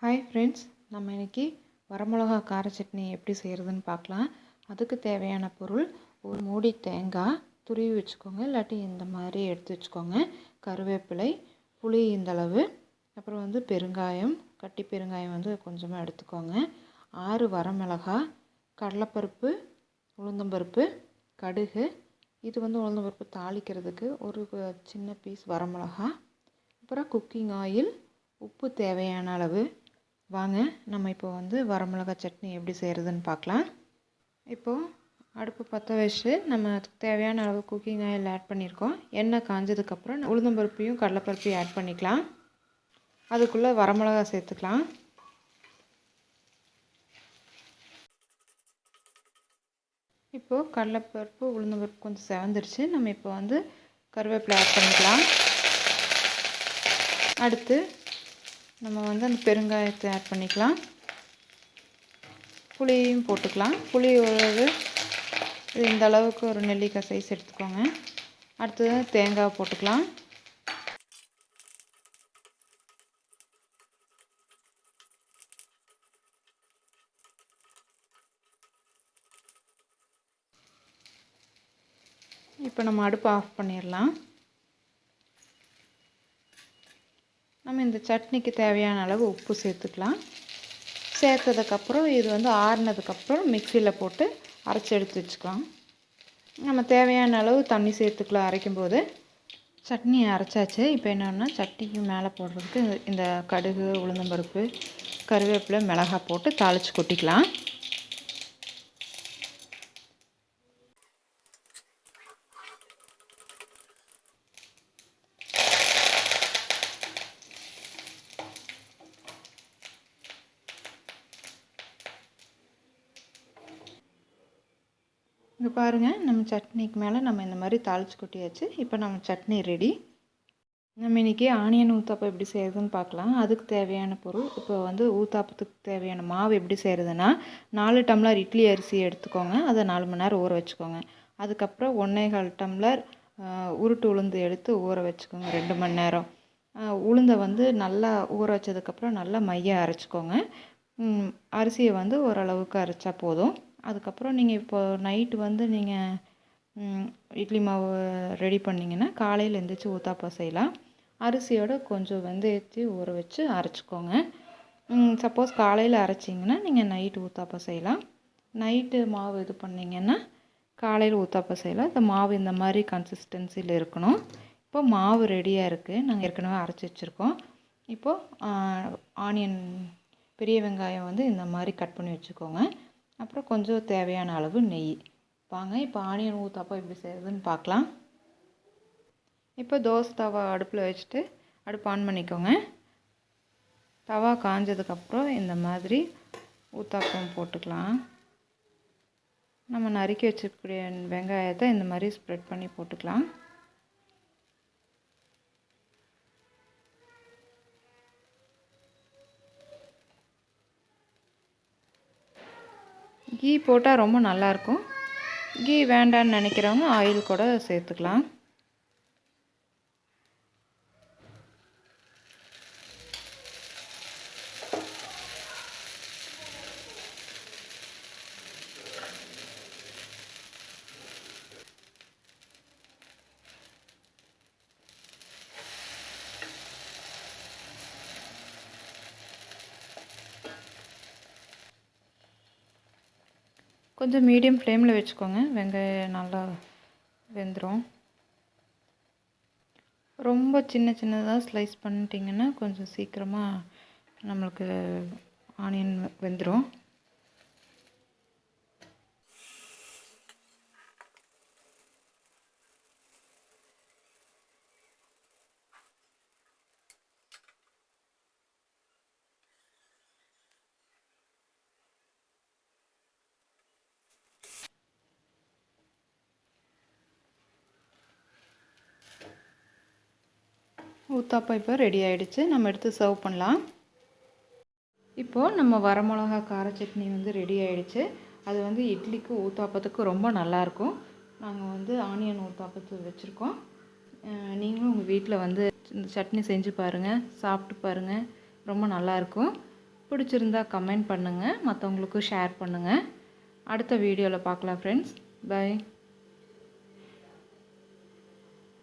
Hi friends, நம்ம இன்றைக்கி வரமிளகா கார சட்னி எப்படி செய்கிறதுன்னு பார்க்கலாம். அதுக்கு தேவையான பொருள்: ஒரு மூடி தேங்காய் துருவி வச்சுக்கோங்க, இல்லாட்டி இந்த மாதிரி எடுத்து வச்சுக்கோங்க. கருவேப்பிலை, புளி இந்தளவு, அப்புறம் பெருங்காயம், கட்டி பெருங்காயம் கொஞ்சமாக எடுத்துக்கோங்க. 6 வரமிளகா, கடலைப்பருப்பு, உளுந்தம்பருப்பு, கடுகு. இது உளுந்தம்பருப்பு தாளிக்கிறதுக்கு ஒரு சின்ன பீஸ் வரமிளகா, அப்புறம் குக்கிங் ஆயில், உப்பு தேவையான அளவு. வாங்க நம்ம இப்போ வரமிளகா சட்னி எப்படி செய்கிறதுன்னு பார்க்கலாம். இப்போது அடுப்பு பற்ற வச்சு நம்ம தேவையான அளவு குக்கிங் ஆயில் ஆட் பண்ணியிருக்கோம். எண்ணெய் காஞ்சதுக்கப்புறம் உளுந்தம்பருப்பையும் கடலைப்பருப்பையும் ஆட் பண்ணிக்கலாம். அதுக்குள்ளே வரமிளகா சேர்த்துக்கலாம். இப்போது கடலைப்பருப்பு உளுந்தம்பருப்பு கொஞ்சம் செவந்துருச்சு. நம்ம இப்போ கருவேப்பிலை ஆட் பண்ணிக்கலாம். அடுத்து நம்ம அந்த பெருங்காயத்தை ஆட் பண்ணிக்கலாம். புளியும் போட்டுக்கலாம். புளி இந்த அளவுக்கு ஒரு நெல்லிக்காய் சைஸ் எடுத்துக்கோங்க. அடுத்தது தேங்காய் போட்டுக்கலாம். இப்போ நம்ம அடுப்பு ஆஃப் பண்ணிடலாம். நம்ம இந்த சட்னிக்கு தேவையான அளவு உப்பு சேர்த்துக்கலாம். சேர்த்ததுக்கப்புறம் இது ஆறுனதுக்கப்புறம் மிக்சியில் போட்டு அரைச்சி எடுத்து வச்சுக்கலாம். நம்ம தேவையான அளவு தண்ணி சேர்த்துக்கலாம். அரைக்கும்போது சட்னி அரைச்சாச்சு. இப்போ என்னென்னா சட்னிக்கு மேலே போடுறதுக்கு இந்த கடுகு, உளுந்தம்பருப்பு, கருவேப்பிலை, மிளகாய் போட்டு தாளித்து கொட்டிக்கலாம். இங்கே பாருங்கள், நம்ம சட்னிக்கு மேலே நம்ம இந்த மாதிரி தாளித்து கொட்டியாச்சு. இப்போ நம்ம சட்னி ரெடி. நம்ம இன்றைக்கி ஆனியன் ஊத்தாப்பம் எப்படி செய்கிறதுன்னு பார்க்கலாம். அதுக்கு தேவையான பொருள்: இப்போ ஊத்தாப்பத்துக்கு தேவையான மாவு எப்படி செய்கிறதுனா, 4 டம்ளர் இட்லி அரிசி எடுத்துக்கோங்க. அதை 4 மணி நேரம் ஊற வச்சுக்கோங்க. அதுக்கப்புறம் 1.25 டம்ளர் உருட்டு உளுந்து எடுத்து ஊற வச்சுக்கோங்க 2 மணி நேரம். உளுந்தை நல்லா ஊற வச்சதுக்கப்புறம் நல்லா மைய அரைச்சிக்கோங்க. அரிசியை ஓரளவுக்கு அரைச்சா போதும். அதுக்கப்புறம் நீங்கள் இப்போ நைட்டு நீங்கள் இட்லி மாவு ரெடி பண்ணிங்கன்னா காலையில் எழுந்திரிச்சி ஊத்தாப்பம் செய்யலாம். அரிசியோட கொஞ்சம் வெந்தயத்தை ஊற வச்சு அரைச்சிக்கோங்க. சப்போஸ் காலையில் அரைச்சிங்கன்னா நீங்கள் நைட்டு ஊத்தாப்பம் செய்யலாம். நைட்டு மாவு இது பண்ணிங்கன்னா காலையில் ஊத்தாப்பம் செய்யலாம். இந்த மாவு இந்த மாதிரி கன்சிஸ்டன்சியில் இருக்கணும். இப்போ மாவு ரெடியாக இருக்குது. நாங்கள் ஏற்கனவே அரைச்சி வச்சுருக்கோம். இப்போது ஆனியன், பெரிய வெங்காயம் இந்த மாதிரி கட் பண்ணி வச்சுக்கோங்க. அப்புறம் கொஞ்சம் தேவையான அளவு நெய். வாங்க இப்போ ஆனியன் ஊத்தாப்பம் எப்படி செய்கிறதுன்னு பார்க்கலாம். இப்போ தோசை தவா அடுப்பில் வச்சுட்டு அடுப்பு ஆன் பண்ணிக்கோங்க. தவா காஞ்சதுக்கப்புறம் இந்த மாதிரி ஊத்தாப்பம் போட்டுக்கலாம். நம்ம நறுக்கி வச்சுக்கூடிய வெங்காயத்தை இந்த மாதிரி ஸ்ப்ரெட் பண்ணி போட்டுக்கலாம். கீ போட்டால் ரொம்ப நல்லாயிருக்கும். கீ வேண்டான்னு நினைக்கிறவங்க ஆயில் கூட சேர்த்துக்கலாம். கொஞ்சம் மீடியம் ஃப்ளேமில் வச்சுக்கோங்க. வெங்காயம் நல்லா வெந்துடும். ரொம்ப சின்ன சின்னதாக ஸ்லைஸ் பண்ணிட்டிங்கன்னா கொஞ்சம் சீக்கிரமாக நம்மளுக்கு ஆனியன் வெந்துடும். ஊத்தாப்பம் இப்போ ரெடி ஆகிடுச்சு. நம்ம எடுத்து சர்வ் பண்ணலாம். இப்போது நம்ம வரமிளகா கார சட்னி ரெடி ஆகிடுச்சு. அது இட்லிக்கு ஊத்தாப்பத்துக்கு ரொம்ப நல்லாயிருக்கும். நாங்கள் ஆனியன் ஊத்தாப்பத்து வச்சுருக்கோம். நீங்களும் உங்கள் வீட்டில் இந்த சட்னி செஞ்சு பாருங்கள், சாப்பிட்டு பாருங்கள். ரொம்ப நல்லாயிருக்கும். பிடிச்சிருந்தா கமெண்ட் பண்ணுங்கள், மற்றவங்களுக்கும் ஷேர் பண்ணுங்கள். அடுத்த வீடியோவில் பார்க்கலாம் ஃப்ரெண்ட்ஸ். பை.